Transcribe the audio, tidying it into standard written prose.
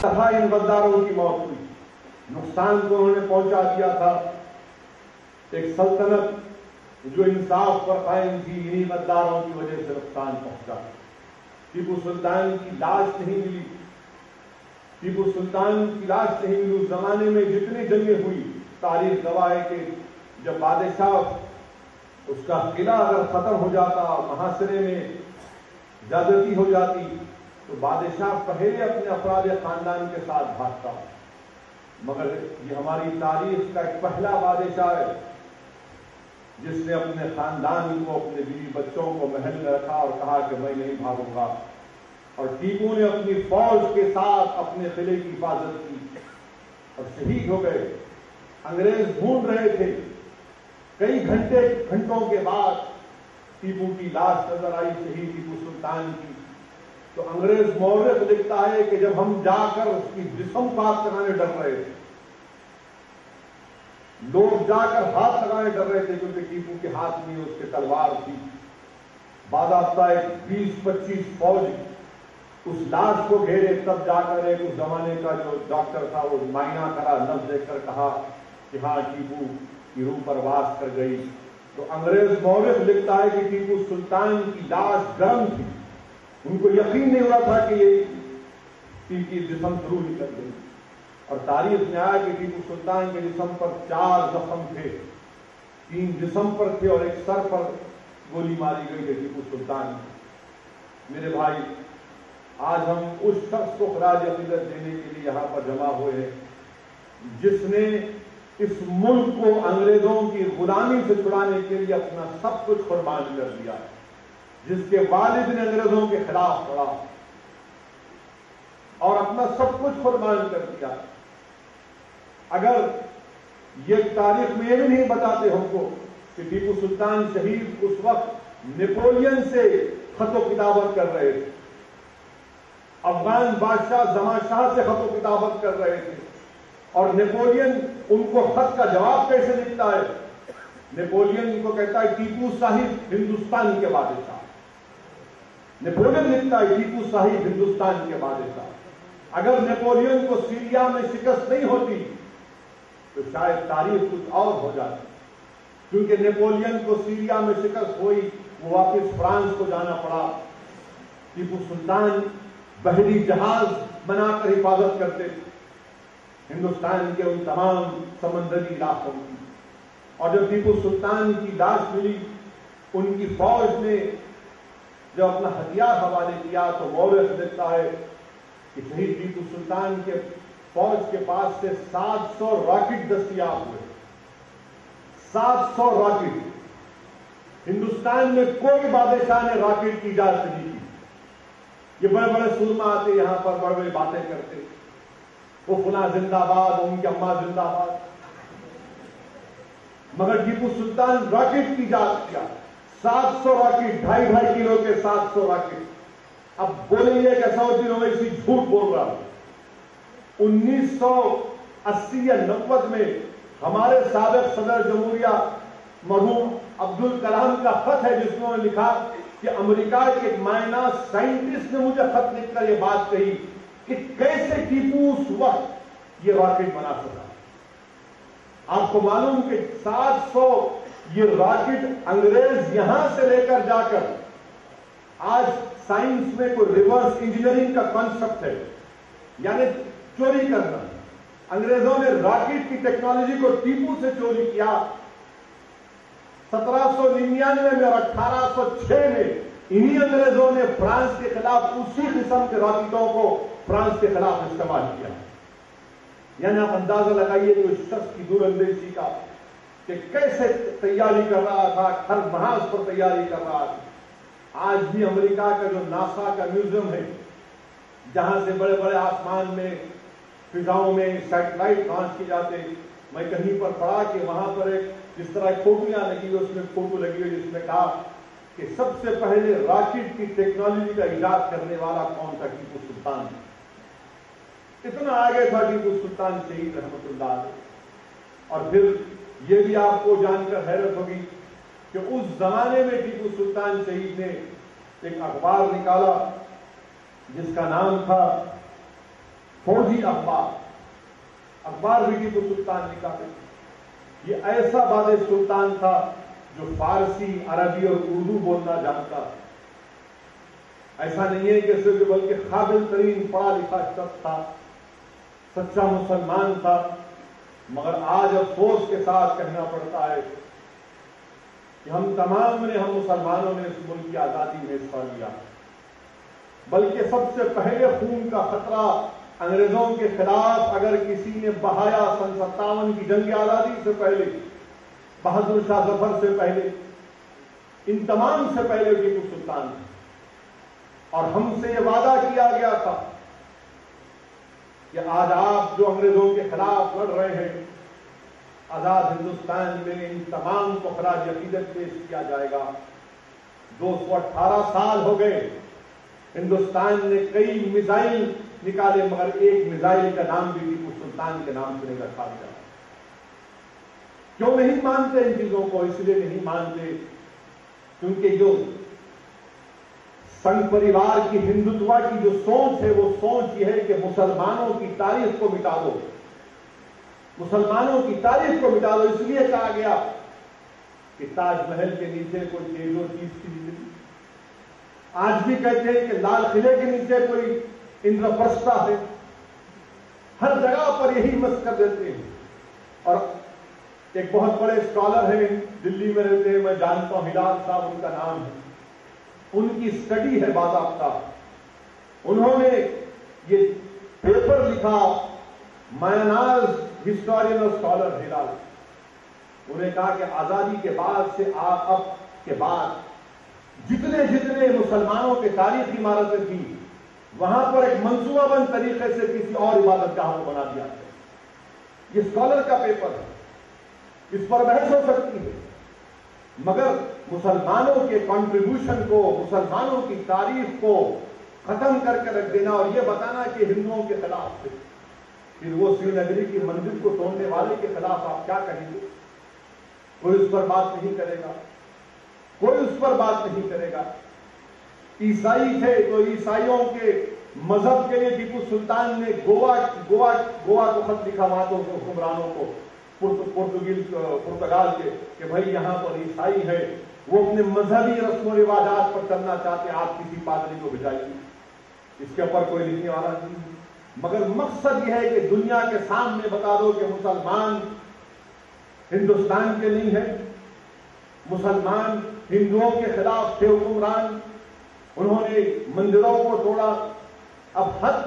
دفعہ ان غداروں کی موت ہوئی، نقصان کو انہوں نے پہنچا دیا تھا۔ ایک سلطنت جو انصاف پر قائم تھی، انہی غداروں کی وجہ سے نقصان پہنچا۔ ٹیپو سلطان کی لاش نہیں ملی، ٹیپو سلطان کی لاش نہیں ملی۔ اس زمانے میں جتنی جنگیں ہوئی، تاریخ گواہ ہے کہ جب بادشاہ اس کا قلعہ اگر ختم ہو جاتا، محاصرے میں زیادتی ہو جاتی، تو بادشاہ پہلے اپنے افراد خاندان کے ساتھ بھاگتا۔ مگر یہ ہماری تاریخ کا ایک پہلا بادشاہ ہے جس نے اپنے خاندان کو، اپنے بیوی بچوں کو محل میں رکھا اور کہا کہ میں نہیں بھاگوں گا۔ اور ٹیپو نے اپنی فوج کے ساتھ اپنے قلعے کی حفاظت کی اور شہید ہو گئے۔ انگریز ڈھونڈ رہے تھے، کئی گھنٹوں کے بعد ٹیپو کی لاش نظر آئی، شہید ٹیپو سلطان کی۔ تو انگریز مورخ لکھتا ہے کہ جب ہم جا کر اس کی جسم پاک کرانے ڈر رہے تھے، لوگ جا کر ہاتھ لگانے ڈر رہے تھے، کیونکہ ٹیپو کے ہاتھ میں اس کے تلوار تھی۔ باضابطہ 20-25 فوج اس لاش کو گھیرے، تب جا کر ایک اس زمانے کا جو ڈاکٹر تھا وہ معائنہ کرا، نبض دیکھ کر کہا کہ ہاں ٹیپو کی روح پرواز کر گئی۔ تو انگریز مورخ لکھتا ہے کہ ٹیپو سلطان کی لاش گرم تھی، ان کو یقین نہیں ہوا تھا کہ یہ کی جسم ضرور نکل گئی۔ اور تاریخ میں آیا کہ ٹیپو سلطان کے جسم پر 4 زخم تھے، 3 جسم پر تھے اور ایک سر پر گولی ماری گئی تھی ٹیپو سلطان کی۔ میرے بھائی، آج ہم اس شخص کو خراج عقیدت دینے کے لیے یہاں پر جمع ہوئے ہیں جس نے اس ملک کو انگریزوں کی غلامی سے چھڑانے کے لیے اپنا سب کچھ قربان کر دیا، جس کے والد نے انگریزوں کے خلاف لڑا اور اپنا سب کچھ قربان کر دیا۔ اگر یہ تاریخ میں یہ بھی نہیں بتاتے ہم کو کہ ٹیپو سلطان شہید اس وقت نیپولین سے خط و کتابت کر رہے تھے، افغان بادشاہ زمان شاہ سے خط و کتابت کر رہے تھے، اور نیپولین ان کو خط کا جواب کیسے لکھتا ہے؟ نیپولین کو کہتا ہے ٹیپو صاحب ہندوستان کے بادشاہ۔ نیپولین لکھتا ہے ٹیپو صاحب ہندوستان کے بادشاہ۔ اگر نیپولین کو سیریا میں شکست نہیں ہوتی تو شاید تاریخ کچھ اور ہو جاتی، کیونکہ نیپولین کو سیریا میں شکست ہوئی، وہ واپس فرانس کو جانا پڑا۔ ٹیپو سلطان بحری جہاز بنا کر حفاظت کرتے تھے ہندوستان کے ان تمام سمندری علاقوں کی۔ اور جب ٹیپو سلطان کی لاش ملی، ان کی فوج نے جب اپنا ہتھیار حوالے کیا تو مورخ لکھتا ہے کہ شہید ٹیپو سلطان کے فوج کے پاس سے 700 راکٹ دستیاب ہوئے۔ 700 راکٹ! ہندوستان میں کوئی بادشاہ نے راکٹ کی اجازت نہیں کی۔ یہ بڑے بڑے سرما آتے یہاں پر، بڑے بڑے باتیں کرتے، وہ فلاں زندہ باد، ان کی اماں زندہ باد، مگر ٹیپو سلطان راکٹ کی اجازت کیا۔ 700 راکٹ، 2.5 کلو کے 700 راکٹ۔ اب بولیں گے کہ سعودی اویسی جھوٹ بول رہا ہے۔ 1980 یا 90 میں ہمارے سابق صدر جمہوریہ مرحوم عبدالکلام کا خط ہے جس میں انہوں نے لکھا کہ امریکہ کے ایک مائنہ سائنٹسٹ نے مجھے خط لکھ کر یہ بات کہی کہ کیسے ٹیپو اس وقت یہ راکٹ بنا سکا۔ آپ کو معلوم کہ 700 یہ راکٹ انگریز یہاں سے لے کر جا کر، آج سائنس میں کوئی ریورس انجینئرنگ کا کانسیپٹ ہے، یعنی چوری کرنا۔ انگریزوں نے راکٹ کی ٹیکنالوجی کو ٹیپو سے چوری کیا۔ 1799 میں اور 1806 میں انہی انگریزوں نے فرانس کے خلاف اسی قسم کے راکٹوں کو فرانس کے خلاف استعمال کیا۔ یعنی آپ اندازہ لگائیے کہ اس شخص کی دور اندیشی کا، کہ کیسے تیاری کر رہا تھا، ہر محاذ پر تیاری کر رہا تھا۔ آج بھی امریکہ کا جو ناسا کا میوزیم ہے، جہاں سے بڑے بڑے آسمان میں فضاؤں میں سیٹلائٹ لانچ کیے جاتے، میں کہیں پر پڑھا کہ وہاں پر ایک جس طرح فوٹویاں لگی ہوئی، اس میں فوٹو لگی ہوئی جس میں کہا کہ سب سے پہلے راکٹ کی ٹیکنالوجی کا ایجاد کرنے والا کون تھا؟ ٹیپو سلطان۔ اتنا آگے تھا ٹیپو سلطان شہید رحمت اللہ علیہ۔ اور پھر یہ بھی آپ کو جان کر حیرت ہوگی کہ اس زمانے میں ٹیپو سلطان شہید نے ایک اخبار نکالا جس کا نام تھا فوجی اخبار بھی ٹیپو سلطان نکالے. یہ ایسا بادِ سلطان تھا جو فارسی، عربی اور اردو بولنا جانتا. ایسا نہیں ہے کہ صرف، بلکہ قابل ترین پڑھا لکھا شخص تھا، سچا مسلمان تھا. مگر آج افسوس کے ساتھ کہنا پڑتا ہے کہ ہم مسلمانوں نے اس ملک کی آزادی میں حصہ لیا، بلکہ سب سے پہلے خون کا خطرہ انگریزوں کے خلاف اگر کسی نے بہایا 57 کی جنگ آزادی سے پہلے، بہادر شاہ ظفر سے پہلے، ان تمام سے پہلے ٹیپو سلطان تھے. اور ہم سے یہ وعدہ کیا گیا تھا کہ آج آپ جو انگریزوں کے خلاف لڑ رہے ہیں، آزاد ہندوستان میں ان تمام کو خراج عقیدت پیش کیا جائے گا. 218 سال ہو گئے، ہندوستان نے کئی میزائل نکالے، مگر ایک میزائل کا نام بھی ٹیپو سلطان کے نام سے نہیں رکھا گیا. کیوں نہیں مانتے ان چیزوں کو؟ اس لیے نہیں مانتے کیونکہ جو سنگھ پریوار کی ہندوتوا کی جو سوچ ہے، وہ سوچ یہ ہے کہ مسلمانوں کی تاریخ کو مٹا دو، مسلمانوں کی تاریخ کو مٹا دو. اس لیے کہا گیا کہ تاج محل کے نیچے کوئی چیز و چیز کی زندگی. آج بھی کہتے ہیں کہ لال قلعے کے نیچے کوئی اندرپرستہ ہے. ہر جگہ پر یہی مس کر دیتے ہیں. اور ایک بہت بڑے اسکالر ہیں، دلی میں رہتے ہیں، میں جانتا ہوں، ہلال صاحب ان کا نام ہے. ان کی اسٹڈی ہے باضابطہ. انہوں نے یہ پیپر لکھا، مائناز ہسٹورین اور اسکالر ہلال. انہیں کہا کہ آزادی کے بعد سے اب کے بعد جتنے مسلمانوں کے تاریخی عمارتیں تھیں، وہاں پر ایک منصوبہ بند طریقے سے کسی اور عبادت گاہ کو بنا دیا گیا. یہ اسکالر کا پیپر ہے، اس پر بحث ہو سکتی ہے، مگر مسلمانوں کے کنٹریبیوشن کو، مسلمانوں کی تاریخ کو ختم کر کے رکھ دینا اور یہ بتانا کہ ہندوؤں کے خلاف تھے، پھر وہ سری نگری کی مندر کو توڑنے والے کے خلاف آپ کیا کہیں گے؟ کوئی اس پر بات نہیں کرے گا، کوئی اس پر بات نہیں کرے گا. عیسائی تھے تو عیسائیوں کے مذہب کے لیے ٹیپو سلطان نے گوا کو خط لکھا وہاں تو حکمرانوں کو، پرتگال کے، کہ بھائی یہاں پر عیسائی ہے، وہ اپنے مذہبی رسم و رواجات پر چلنا چاہتے ہیں، آپ کسی پادری کو بھیجائیے. اس کے اوپر کوئی لکھنے والا نہیں. مگر مقصد یہ ہے کہ دنیا کے سامنے بتا دو کہ مسلمان ہندوستان کے نہیں ہیں، مسلمان ہندوؤں کے خلاف تھے حکمران، انہوں نے مندروں کو توڑا. اب حد